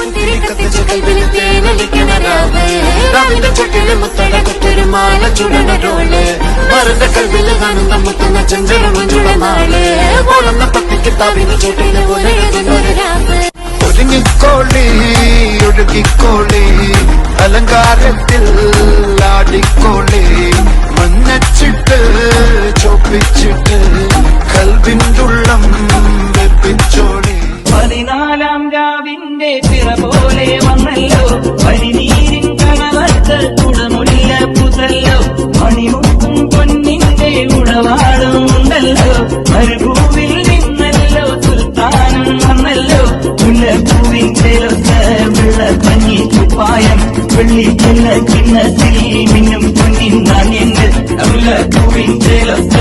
പുത്തിരി കത്തിച്ച കൽവിൽ തേനലിക്കണ രാവ് രാവിന്റെ ചുട്ടില് മുത്തട കുത്തൊരു മാല ചുടനരോള് മറുന്റെ കൽവിൽ കാണുന്ന മുത്തുന്ന ചെഞ്ചല മഞ്ചുള നാള് ഓളുന്ന പത്തി കിതാബിന് ചുട്ടില് ഒരേതൊരു രാവ് ഒരുങ്ങിക്കോളി ഒഴുകിക്കോളി അലങ്കാരത്തിൽ ആടിക്കോളി മഞ്ഞച്ചിട്ട് ചോപ്പിച്ചിട്ട് കൽവിൻ്റുള്ളം വെപ്പിച്ചോളി 14 രാവിന്റെ പിറ പോലെ വന്നല്ലോ പനിനീരിൻ കണവത്ത് കുടമുല്ല പുതല്ലോ മണിമുത്തും പൊന്നിന്റെ ഉടവാടുമുണ്ടല്ലോ മരുഭൂവിൽ നിന്നല്ലോ സുൽത്താനം വന്നല്ലോ മുല്ലപ്പൂവിൻ ചേർത്ത വെള്ളപ്പഞ്ഞി കുപ്പായം വെള്ളിച്ചെല്ല ചിന്നത്തിൽ മിന്നും പൊന്നിൻ നാണ്യങ്ങൾ മുല്ലപ്പൂവിൻ ചേർത്ത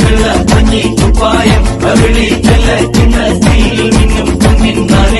വെള്ളപ്പഞ്ഞി കുപ്പായം വെള്ളിച്ചെല്ല ചിന്നത്തിൽ മിന്നും പൊന്നിൻ നാണ്യങ്ങൾ